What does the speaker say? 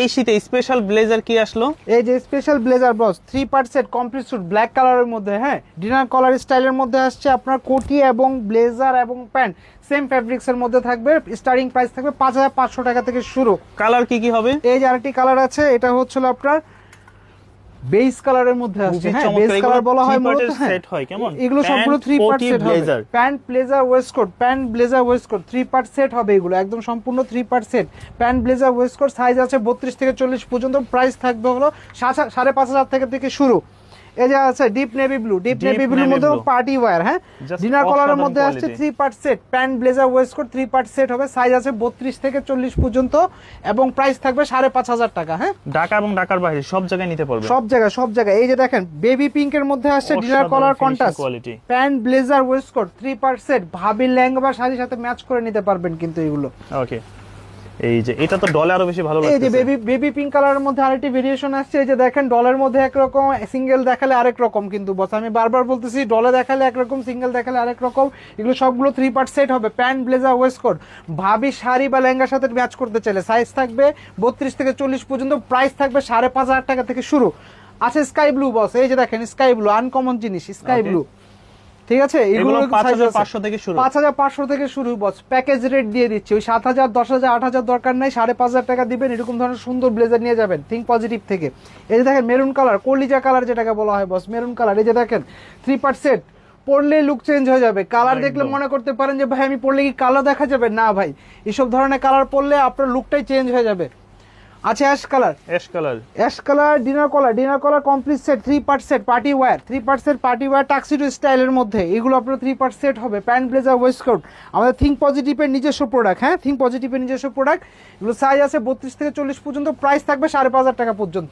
এই শীতে special blazer কি আসলো? এই যে স্পেশাল ব্লেজার বস 3 part set complete sweet black কালারের মধ্যে, হ্যাঁ ডিনার কলার স্টাইলের মধ্যে আসছে আপনার কোটি এবং ব্লেজার এবং প্যান্ট সেম ফ্যাব্রিক্স এর মধ্যে থাকবে। স্টার্টিং প্রাইস থাকবে 5500 টাকা থেকে শুরু। কালার কি কি হবে? এই যে আরেকটি কালার আছে, এটা হচ্ছিল আপনার বেস কালারের মধ্যে আসছে, খুবই হ্যাঁ চমৎকার। বেস কালার বলা হয় এগুলো মূলত, three-part হ্যাঁ set হয় কেমন? এগুলো সবগুলো Pant, 3 পার্ট কোটি, সেট হবে। blazer। Pant blazer waistcoat, pant blazer waistcoat 3 part set হবে এগুলো, একদম সম্পূর্ণ 3 part set. Pant blazer waistcoat size আছে 32 থেকে 40 পর্যন্ত। প্রাইস থাকবে হলো 5500 থেকে শুরু। এই যে আছে deep navy blue, deep navy ব্লুর মধ্যে পার্টি ওয়্যার, হ্যাঁ Just ডিনার কলারের অসাধারণ মধ্যে আসছে quality। 3 part set. Pant blazer waistcoat 3 part set হবে, সাইজ আছে 32 থেকে 40 পর্যন্ত এবং প্রাইস থাকবে 5500 টাকা। হ্যাঁ ঢাকা এবং ঢাকার বাইরে সব জায়গায় নিতে পারবে। সব জায়গায়। এই যে দেখেন বেবি পিঙ্কের মধ্যে আসছে ডিনার অসাধারণ কলার finishing contrast, quality। Pant blazer waistcoat 3 part set. ভাবি লেহেঙ্গা বা শাড়ির সাথে ম্যাচ করে নিতে পারবেন কিন্তু এগুলো। ওকে, এই যে এটা তো ডলে আরো বেশি ভালো এই যে লাগছে। বেবি পিঙ্ক কালারের মধ্যে আরেকটি ভেরিয়েশন আসছে। এই যে দেখেন ডলের মধ্যে একরকম, সিঙ্গেল দেখালে আরেক রকম কিন্তু বস, আমি বারবার বলতেছি ডলে দেখালে একরকম, সিঙ্গেল দেখালে আরেক রকম। এগুলো সবগুলো 3 পার্ট সেট হবে। প্যান্ট ব্লেজার ওয়েস্টকোট ভাবি শাড়ি বা লেহেঙ্গার সাথে ম্যাচ করতে চাইলে সাইজ থাকবে 32 থেকে 40 পর্যন্ত। প্রাইস থাকবে 5500 টাকা থেকে শুরু। আছে স্কাই ব্লু বস, এই যে দেখেন স্কাই ব্লু আনকমন জিনিস, স্কাই Okay। ব্লু, ঠিক আছে এগুলো 5500 থেকে শুরু। 5500 থেকে শুরু বস। প্যাকেজ রেট দিয়ে দিচ্ছি, ওই 7000 10000 8000 দরকার নাই, 5500 টাকা দিবেন, এরকম ধরনের সুন্দর ব্লেজার নিয়ে যাবেন থিঙ্ক পজিটিভ থেকে। এই যে দেখেন মেরুন কালার, কলিজা কালার যেটাকে বলা হয় বস, মেরুন কালার। এই যে দেখেন 3 পার্ট সেট, পরলে লুক চেঞ্জ হয়ে যাবে। কালার দেখলে একদম। মনে করতে পারেন যে ভাই আমি পরলে কি কালো দেখা যাবে, না ভাই এইসব ধরনের কালার পরলে আপনার লুকটাই চেঞ্জ হয়ে যাবে। আছে ash colour, ash colour dinner collar complete set 3 part set party wear, 3 part set party wear tuxedo স্টাইলের মধ্যে। এগুলো আপনার 3 পার্ট সেট হবে। প্যান্ট ব্লেজার ওয়েস্টকোট আমাদের থিঙ্ক পজিটিভের নিজস্ব প্রোডাক্ট, হ্যাঁ থিঙ্ক পজিটিভের নিজস্ব প্রোডাক্ট। এগুলো সাইজ আছে 32 থেকে 40 পর্যন্ত। প্রাইস থাকবে 5500 টাকা পর্যন্ত।